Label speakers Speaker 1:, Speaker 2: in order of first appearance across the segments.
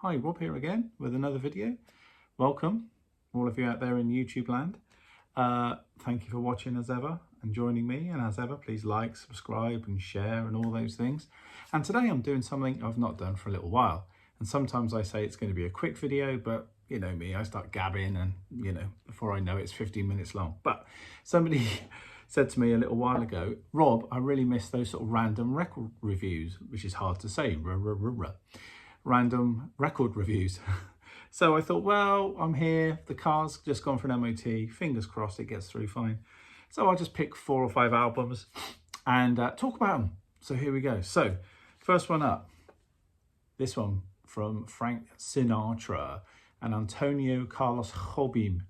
Speaker 1: Hi, Rob here again with another video. Welcome, all of you out there in YouTube land. Thank you for watching as ever and joining me. And as ever, please like, subscribe and share and all those things. And today I'm doing something I've not done for a little while. And sometimes I say it's going to be a quick video, but you know me, I start gabbing and before I know it's 15 minutes long. But somebody said to me a little while ago, Rob, I really miss those sort of random record reviews, which is hard to say. Random record reviews. So I thought, well, I'm here, the car's just gone for an MOT, fingers crossed it gets through fine. So I'll just pick 4 or 5 albums and talk about them. So here we go. So first one up, this one from Frank Sinatra and Antonio Carlos Jobim.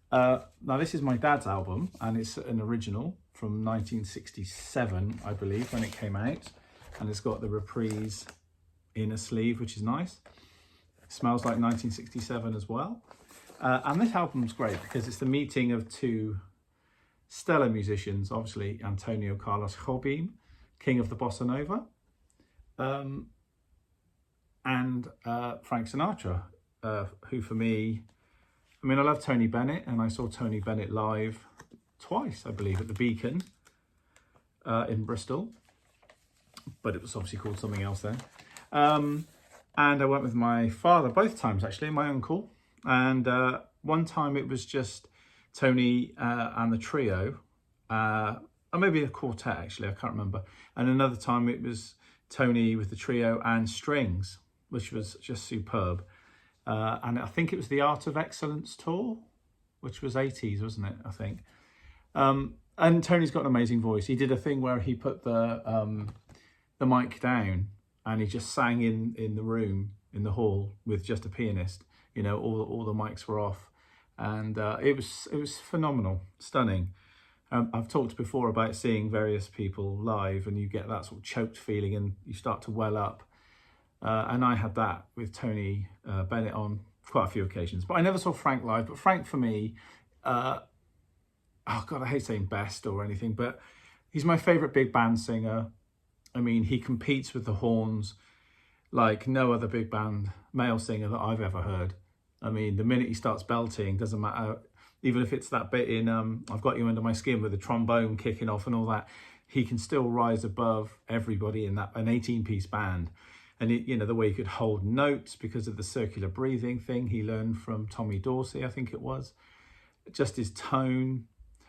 Speaker 1: Now this is my dad's album and it's an original from 1967, I believe, when it came out. And it's got the reprise inner sleeve, which is nice. It smells like 1967 as well. And this album's great because it's the meeting of 2 stellar musicians, obviously Antonio Carlos Jobim, king of the bossa nova, and Frank Sinatra, who for me, I love Tony Bennett, and I saw Tony Bennett live twice, I believe, at the Beacon in Bristol, but it was obviously called something else then. And I went with my father both times, actually, my uncle. And one time it was just Tony and the trio, or maybe a quartet, actually, I can't remember. And another time it was Tony with the trio and strings, which was just superb. And I think it was the Art of Excellence tour, which was 80s, wasn't it, I think. And Tony's got an amazing voice. He did a thing where he put the mic down and he just sang in the room, in the hall, with just a pianist. You know, all the mics were off. And it was phenomenal, stunning. I've talked before about seeing various people live and you get that sort of choked feeling and you start to well up. And I had that with Tony Bennett on quite a few occasions. But I never saw Frank live. But Frank, for me, oh God, I hate saying best or anything, but he's my favourite big band singer. I mean, he competes with the horns like no other big band male singer that I've ever heard. I mean, the minute he starts belting, doesn't matter, even if it's that bit in I've Got You Under My Skin with the trombone kicking off and all that, he can still rise above everybody in that, an 18-piece band. And the way he could hold notes because of the circular breathing thing he learned from Tommy Dorsey, I think it was. Just his tone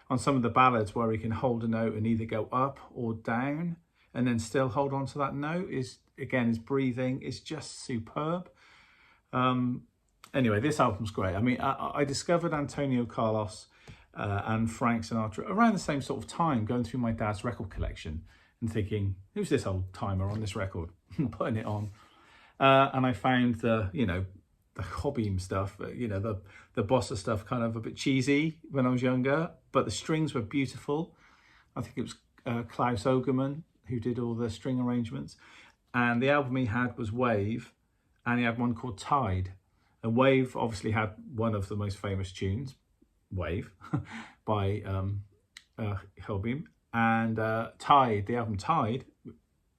Speaker 1: on some of the ballads where he can hold a note and either go up or down and then still hold on to that note, is again, his breathing is just superb. Anyway, this album's great. I mean, I discovered Antonio Carlos and Frank Sinatra around the same sort of time, going through my dad's record collection and thinking, who's this old timer on this record? Putting it on. And I found the Jobim stuff, the bossa stuff kind of a bit cheesy when I was younger, but the strings were beautiful. I think it was Klaus Ogerman who did all the string arrangements. And the album he had was Wave, and he had one called Tide. And Wave obviously had one of the most famous tunes, Wave, by Jobim. And Tide, the album Tide,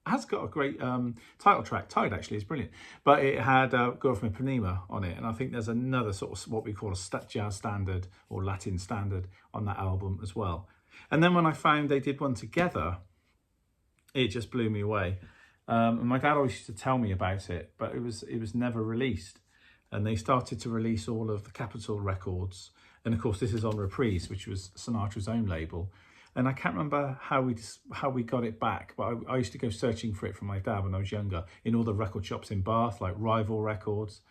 Speaker 1: has got a great title track. Tide actually is brilliant. But it had Girl from Ipanema on it. And I think there's another sort of what we call a jazz standard or Latin standard on that album as well. And then when I found they did one together, it just blew me away. And my dad always used to tell me about it, but it was never released. And they started to release all of the Capitol records. And of course, this is on Reprise, which was Sinatra's own label. And I can't remember how we got it back, but I used to go searching for it from my dad when I was younger in all the record shops in Bath, like Rival Records,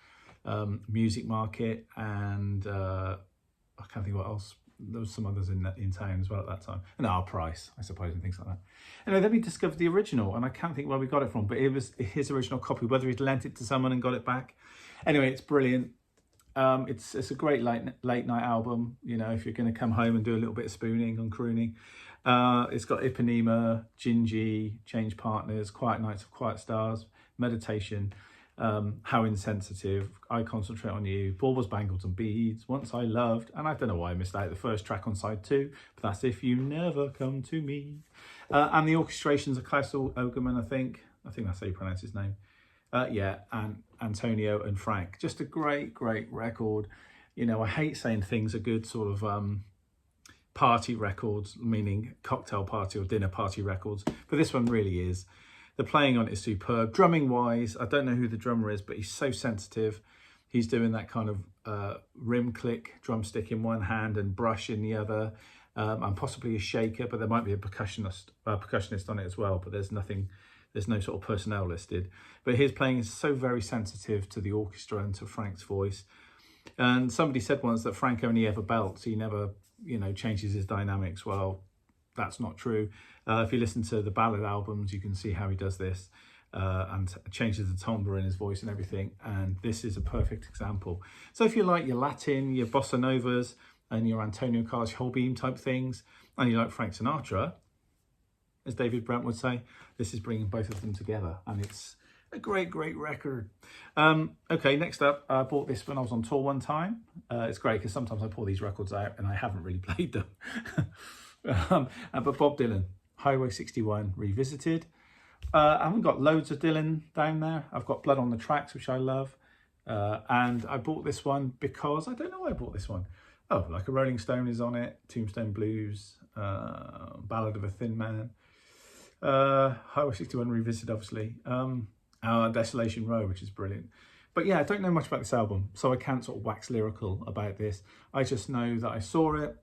Speaker 1: Music Market, and I can't think what else. There was some others in town as well at that time. And Our Price, I suppose, and things like that. Anyway, then we discovered the original, and I can't think where we got it from, but it was his original copy, whether he'd lent it to someone and got it back. Anyway, it's brilliant. It's a great late night album, if you're going to come home and do a little bit of spooning and crooning. It's got Ipanema, Gingy, Change Partners, Quiet Nights of Quiet Stars, Meditation, How Insensitive, I Concentrate on You, Baubles, Bangles and Beads, Once I Loved, and I don't know why I missed out the first track on side 2, but that's If You Never Come to Me. And the orchestrations of Klaus Ogerman, I think that's how you pronounce his name. Yeah, and Antonio and Frank. Just a great, great record. You know, I hate saying things are good sort of party records, meaning cocktail party or dinner party records, but this one really is. The playing on it is superb. Drumming wise, I don't know who the drummer is, but he's so sensitive. He's doing that kind of rim click drumstick in one hand and brush in the other, and possibly a shaker, but there might be a percussionist on it as well, but there's no sort of personnel listed. But his playing is so very sensitive to the orchestra and to Frank's voice. And somebody said once that Frank only ever belts, he never, you know, changes his dynamics. Well, that's not true. If you listen to the ballad albums, you can see how he does this and changes the timbre in his voice and everything. And this is a perfect example. So if you like your Latin, your bossa novas, and your Antonio Carlos Jobim type things, and you like Frank Sinatra, as David Brent would say, this is bringing both of them together, and it's a great, great record. Okay, next up, I bought this when I was on tour one time. It's great because sometimes I pull these records out and I haven't really played them. But Bob Dylan, Highway 61 Revisited. I haven't got loads of Dylan down there. I've got Blood on the Tracks, which I love. And I bought this one because, I don't know why I bought this one. Oh, Like a Rolling Stone is on it, Tombstone Blues, Ballad of a Thin Man, Highway 61 Revisited, obviously, Desolation Row, which is brilliant. But yeah, I don't know much about this album, so I can't sort of wax lyrical about this. I just know that I saw it.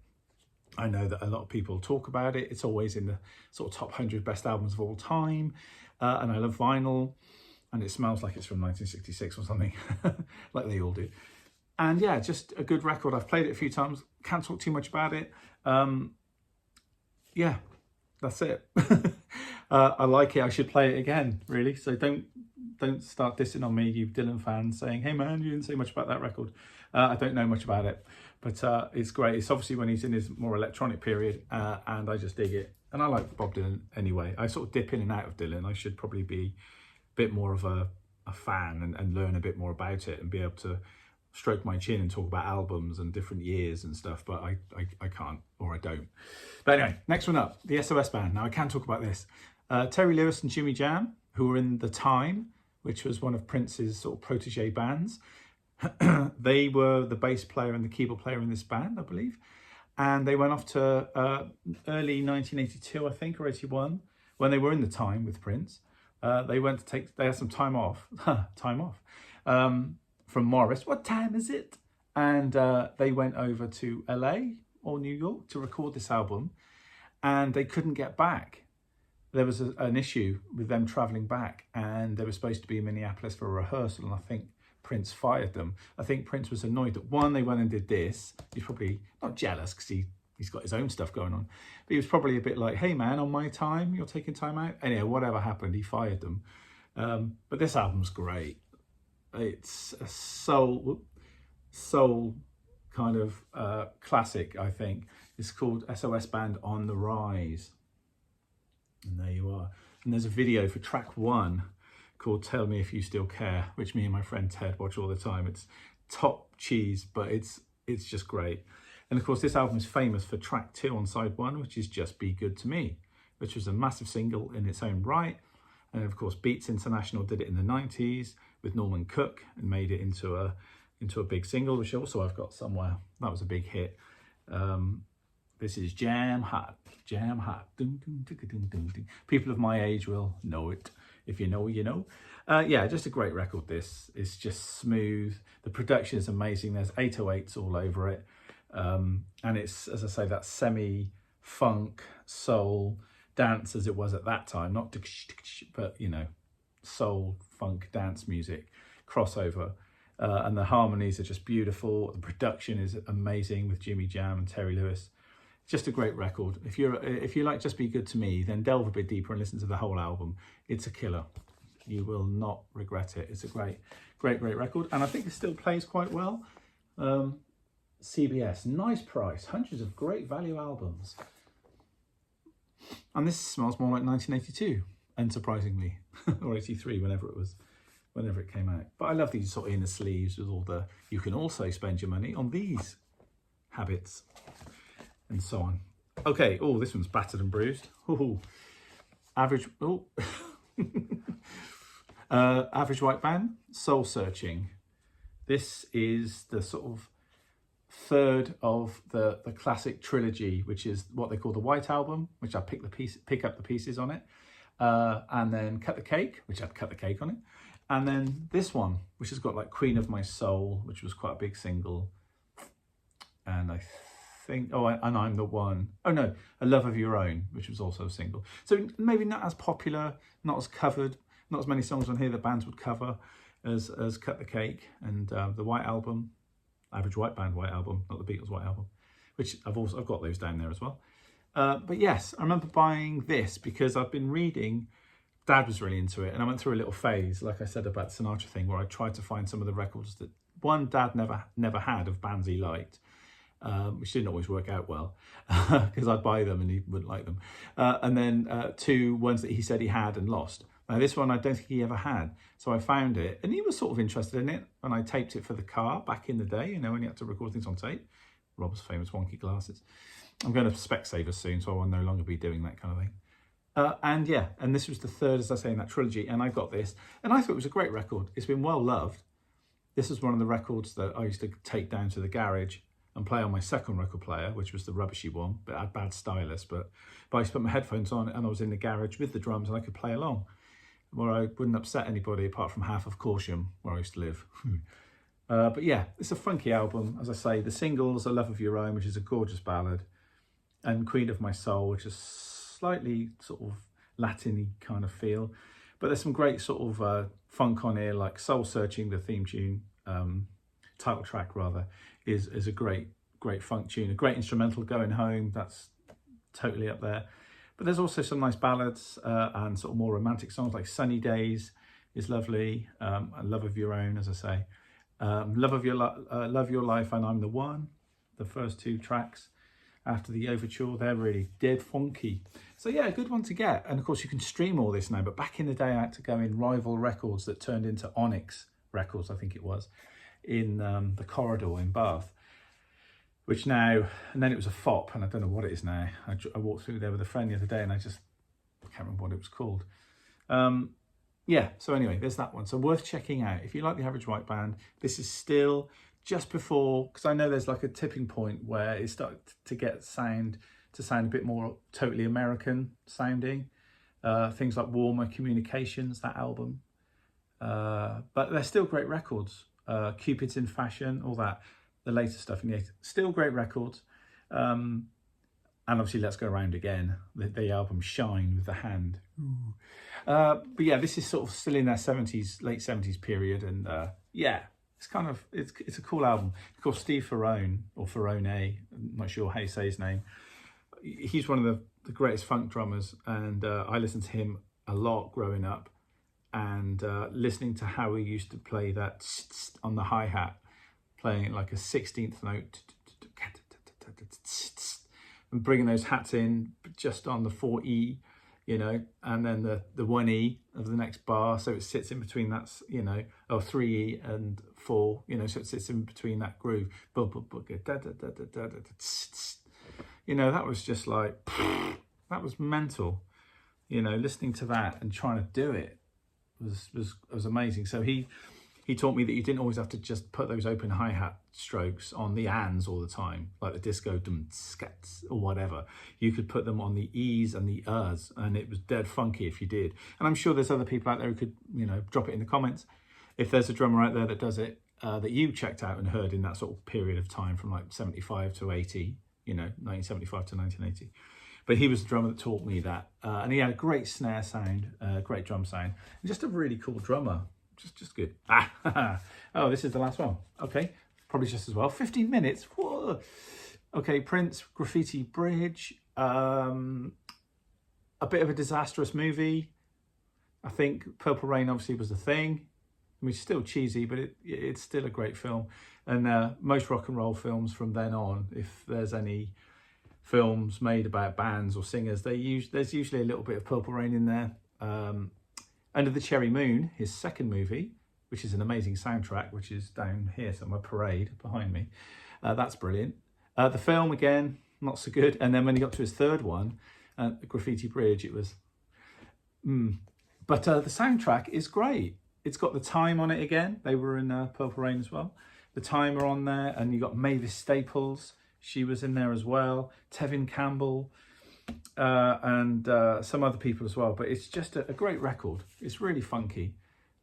Speaker 1: I know that a lot of people talk about it. It's always in the sort of top 100 best albums of all time. And I love vinyl, and it smells like it's from 1966 or something, like they all do. And yeah, just a good record. I've played it a few times. Can't talk too much about it. Yeah, that's it. I like it. I should play it again, really. So don't start dissing on me, you Dylan fans, saying, hey man, you didn't say much about that record. I don't know much about it, but it's great. It's obviously when he's in his more electronic period, and I just dig it. And I like Bob Dylan anyway. I sort of dip in and out of Dylan. I should probably be a bit more of a fan and learn a bit more about it and be able to stroke my chin and talk about albums and different years and stuff, but I can't, or I don't. But anyway, next one up, the SOS Band. Now I can talk about this. Terry Lewis and Jimmy Jam, who were in The Time, which was one of Prince's sort of protege bands. They were the bass player and the keyboard player in this band, I believe. And they went off to early 1982, I think, or 81, when they were in The Time with Prince. They had some time off, from Morris. What time is it? And they went over to LA or New York to record this album, and they couldn't get back. There was an issue with them traveling back, and they were supposed to be in Minneapolis for a rehearsal, and I think Prince fired them. I think Prince was annoyed that, one, they went and did this. He's probably not jealous because he's got his own stuff going on, but he was probably a bit like, hey man, on my time, you're taking time out. Anyway, whatever happened, he fired them. But this album's great. It's a soul kind of classic, I think. It's called SOS Band on the Rise. And there you are. And there's a video for track 1 called Tell Me If You Still Care, which me and my friend Ted watch all the time. It's top cheese, but it's just great. And of course, this album is famous for track 2 on side 1, which is Just Be Good to Me, which was a massive single in its own right. And of course, Beats International did it in the 90s with Norman Cook and made it into a big single, which also I've got somewhere. That was a big hit. This is Jam Hot, Jam Hot. Dun, dun, dun, dun, dun, dun. People of my age will know it. If you know, you know. Yeah, just a great record, this. It's just smooth. The production is amazing. There's 808s all over it. And it's, as I say, that semi-funk, soul, dance as it was at that time. Not, but, you know, soul, funk, dance music, crossover. And the harmonies are just beautiful. The production is amazing with Jimmy Jam and Terry Lewis. Just a great record. If you like Just Be Good to Me, then delve a bit deeper and listen to the whole album. It's a killer. You will not regret it. It's a great record. And I think it still plays quite well. CBS, nice price. Hundreds of great value albums. And this smells more like 1982, unsurprisingly, or 83, whenever it came out. But I love these sort of inner sleeves with all the, you can also spend your money on these habits and so on. Okay, oh, this one's battered and bruised. Ooh. Average, oh. Average White Band, Soul Searching. This is the sort of third of the classic trilogy, which is what they call the White Album, which I pick up the pieces on it. And then Cut the Cake, which had Cut the Cake on it. And then this one, which has got like Queen of My Soul, which was quite a big single. And I think, oh, and I'm the One. Oh no, A Love of Your Own, which was also a single. So maybe not as popular, not as covered, not as many songs on here that bands would cover as Cut the Cake and the White Album, Average White Band White Album, not the Beatles White Album, which I've got those down there as well. But yes, I remember buying this because I've been reading. Dad was really into it, and I went through a little phase, like I said about the Sinatra thing, where I tried to find some of the records that Dad never had of bands he liked, which didn't always work out well because I'd buy them and he wouldn't like them, and then two ones that he said he had and lost. Now this one I don't think he ever had, so I found it, and he was sort of interested in it, and I taped it for the car back in the day, you know, when you had to record things on tape. Rob's famous wonky glasses. I'm going to Specsavers soon, so I will no longer be doing that kind of thing. And yeah, and this was the third, as I say, in that trilogy, and I got this, and I thought it was a great record. It's been well loved. This was one of the records that I used to take down to the garage and play on my second record player, which was the rubbishy one, but had bad stylus. But I used to put my headphones on, and I was in the garage with the drums, and I could play along, where I wouldn't upset anybody apart from half of Corsham, where I used to live. But yeah, it's a funky album. As I say, the singles, A Love of Your Own, which is a gorgeous ballad, and Queen of My Soul, which is slightly sort of Latin-y kind of feel. But there's some great sort of funk on here, like Soul Searching, the theme tune, title track rather, is a great funk tune. A great instrumental, Going Home, that's totally up there. But there's also some nice ballads and sort of more romantic songs, like Sunny Days is lovely, and Love of Your Own, as I say. Love Your Life and I'm the One, the first two tracks after the overture, they're really dead funky. So yeah, a good one to get. And of course you can stream all this now, but back in the day I had to go in Rival Records that turned into Onyx Records, I think it was, in the corridor in Bath, which now, and then it was a FOP, and I don't know what it is now. I walked through there with a friend the other day and I can't remember what it was called. Yeah, so anyway, there's that one. So worth checking out. If you like the Average White Band, this is still just before, because I know there's like a tipping point where it started to sound a bit more totally American sounding. Things like Warmer Communications, that album. But they're still great records. Cupid's in Fashion, all that. The later stuff in the 80s. Still great records. And obviously Let's Go Round Again, the album Shine with the hand. But yeah, this is sort of still in their 70s, late 70s period. And yeah, it's a cool album. Of course, Steve Ferrone, or Ferrone, I'm not sure how you say his name. He's one of the greatest funk drummers, and I listened to him a lot growing up, and listening to how he used to play that on the hi-hat, playing it like a 16th note, and bringing those hats in just on the 4E, you know, and then the 1E of the next bar, so it sits in between that, you know, or 3E and 4, you know, so it sits in between that groove. You know, that was just like, that was mental. You know, listening to that and trying to do it was amazing. So he taught me that you didn't always have to just put those open hi-hat strokes on the ands all the time, like the disco dum skats or whatever. You could put them on the E's and the R's, and it was dead funky if you did. And I'm sure there's other people out there who could, you know, drop it in the comments. If there's a drummer out there that does it, that you checked out and heard in that sort of period of time from like 75 to 80, you know, 1975 to 1980. But he was the drummer that taught me that. And he had a great snare sound, great drum sound, and just a really cool drummer. Just good. Oh, this is the last one. Okay, probably just as well. 15 minutes. Whoa. Okay, Prince, Graffiti Bridge. A bit of a disastrous movie. I think Purple Rain obviously was the thing. I mean, it's still cheesy, but it's still a great film. And most rock and roll films from then on, if there's any films made about bands or singers, there's usually a little bit of Purple Rain in there. Under the Cherry Moon, his second movie, which is an amazing soundtrack, which is down here somewhere, Parade, behind me. That's brilliant. The film, again, not so good. And then when he got to his third one, Graffiti Bridge, it was... But the soundtrack is great. it's got The Time on it again. They were in Purple Rain as well. The Time are on there, and you got Mavis Staples. She was in there as well. Tevin Campbell, and some other people as well. But it's just a great record. It's really funky.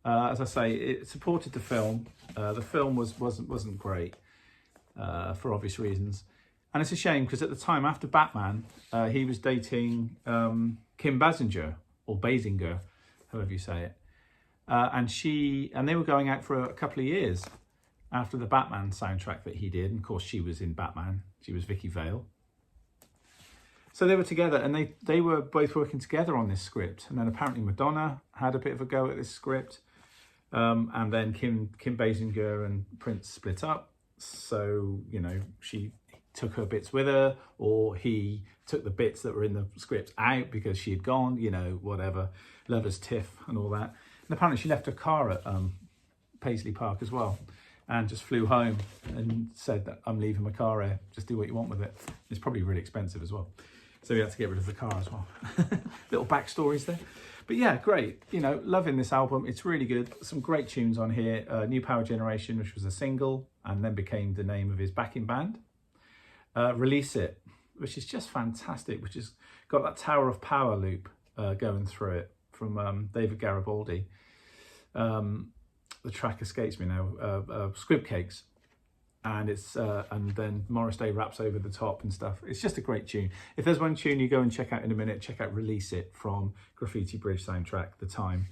Speaker 1: As I say, it supported the film. The film wasn't great for obvious reasons, and it's a shame because at the time after Batman, he was dating Kim Basinger or Basinger, however you say it, and they were going out for a couple of years after the Batman soundtrack that he did. And of course, she was in Batman. She was Vicky Vale. So they were together, and they were both working together on this script. And then apparently Madonna had a bit of a go at this script. And then Kim Basinger and Prince split up. So, you know, she took her bits with her, or he took the bits that were in the script out because she had gone, you know, whatever, lover's tiff and all that. And apparently she left her car at Paisley Park as well, and just flew home and said that I'm leaving my car here, just do what you want with it. It's probably really expensive as well. So we had to get rid of the car as well. Little backstories there. But yeah, great. You know, loving this album. It's really good. Some great tunes on here. New Power Generation, which was a single and then became the name of his backing band. Release It, which is just fantastic, which has got that Tower of Power loop going through it from David Garibaldi. The track escapes me now. Squib Cakes. And it's and then Morris Day raps over the top and stuff. It's just a great tune. If there's one tune you go and check out in a minute, check out Release It from Graffiti Bridge soundtrack, The Time.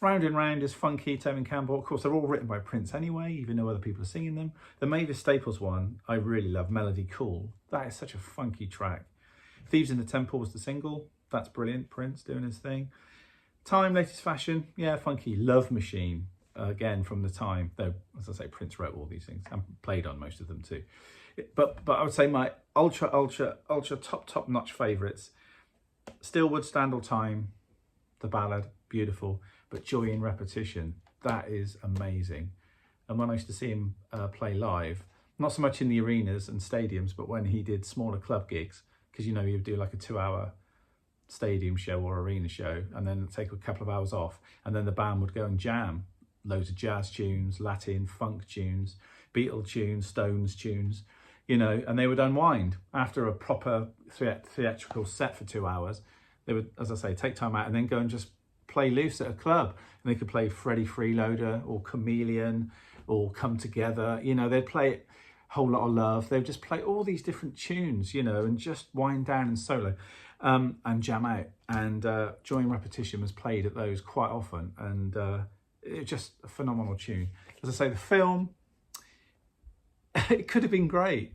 Speaker 1: Round and Round is funky, Tevin Campbell. Of course, they're all written by Prince anyway, even though other people are singing them. The Mavis Staples one, I really love, Melody Cool. That is such a funky track. Thieves in the Temple was the single. That's brilliant, Prince doing his thing. Time, Latest Fashion, yeah, funky. Love Machine. Again, from The Time, though, as I say, Prince wrote all these things and played on most of them too. But I would say my ultra top notch favourites: Still Would Stand All Time, the ballad, beautiful, but Joy in Repetition, that is amazing. And when I used to see him play live, not so much in the arenas and stadiums, but when he did smaller club gigs, because you know, he would do like a 2-hour stadium show or arena show and then take a couple of hours off, and then the band would go and jam. Loads of jazz tunes, Latin, funk tunes, Beatle tunes, Stones tunes, you know, and they would unwind after a proper theatrical set for 2 hours. They would, as I say, take time out and then go and just play loose at a club. And they could play Freddie Freeloader or Chameleon or Come Together. You know, they'd play Whole Lot of Love. They'd just play all these different tunes, you know, and just wind down and solo and jam out. And Joy in Repetition was played at those quite often. And it's just a phenomenal tune. As I say, the film, it could have been great.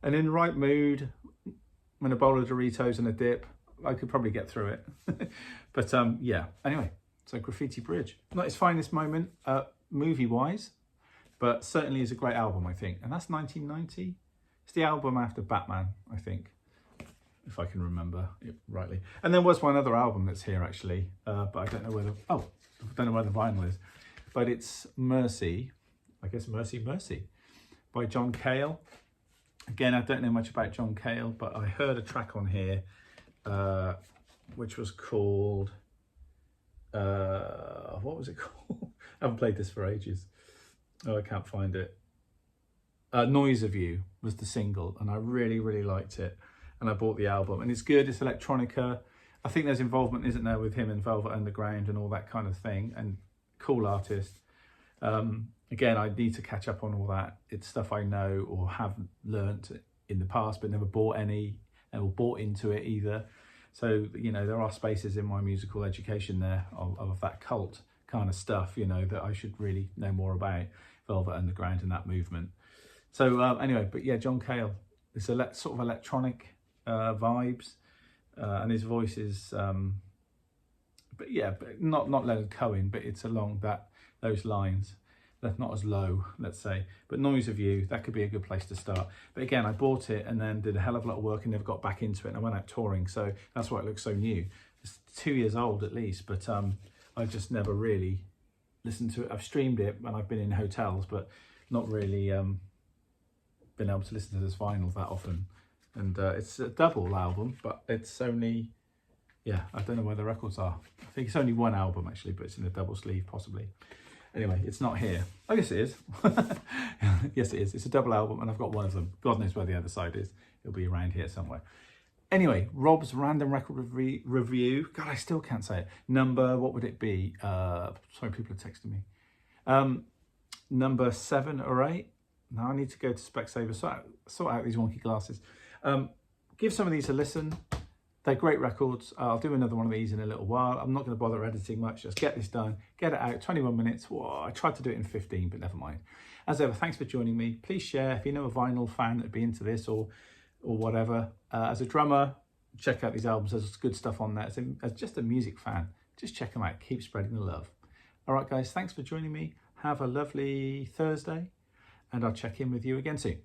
Speaker 1: And in the right mood, when a bowl of Doritos and a dip, I could probably get through it. But yeah, anyway, so Graffiti Bridge. Not its finest moment, movie-wise, but certainly is a great album, I think. And that's 1990. It's the album after Batman, I think, if I can remember it rightly. And there was one other album that's here, actually, but I don't know whether... Oh, I don't know where the vinyl is, but it's Mercy, I guess Mercy by John Cale. Again, I don't know much about John Cale, but I heard a track on here which was called, what was it called? I haven't played this for ages. Oh, I can't find it. Noise of You was the single, and I really liked it, and I bought the album, and it's good. It's electronica. I think there's involvement, isn't there, with him and Velvet Underground and all that kind of thing, and cool artist. Again, I need to catch up on all that. It's stuff I know or have learnt in the past, but never bought any or bought into it either. So, you know, there are spaces in my musical education there of that cult kind of stuff, you know, that I should really know more about, Velvet Underground and that movement. So anyway, but yeah, John Cale, it's a sort of electronic vibes. And his voice is, but yeah, but not Leonard Cohen, but it's along those lines. That's not as low, let's say. But Noise of You, that could be a good place to start. But again, I bought it and then did a hell of a lot of work and never got back into it. And I went out touring, so that's why it looks so new. It's 2 years old at least, but I just never really listened to it. I've streamed it when I've been in hotels, but not really been able to listen to this vinyl that often. And it's a double album, but it's only, yeah, I don't know where the records are. I think it's only one album actually, but it's in a double sleeve possibly. Anyway, it's not here. Oh, yes, it is. Yes, it is. It's a double album, and I've got one of them. God knows where the other side is. It'll be around here somewhere. Anyway, Rob's random record review. God, I still can't say it. Number, what would it be? Sorry, people are texting me. Number 7 or 8. Now I need to go to Specsavers, sort out these wonky glasses. Give some of these a listen. They're great records. I'll do another one of these in a little while. I'm not going to bother editing much. Just get this done, get it out. 21 minutes. Whoa, I tried to do it in 15, but never mind. As ever, thanks for joining me. Please share if you know a vinyl fan that'd be into this or whatever. As a drummer, check out these albums. There's good stuff on there. As just a music fan, just check them out. Keep spreading the love. All right, guys, thanks for joining me. Have a lovely Thursday, and I'll check in with you again soon.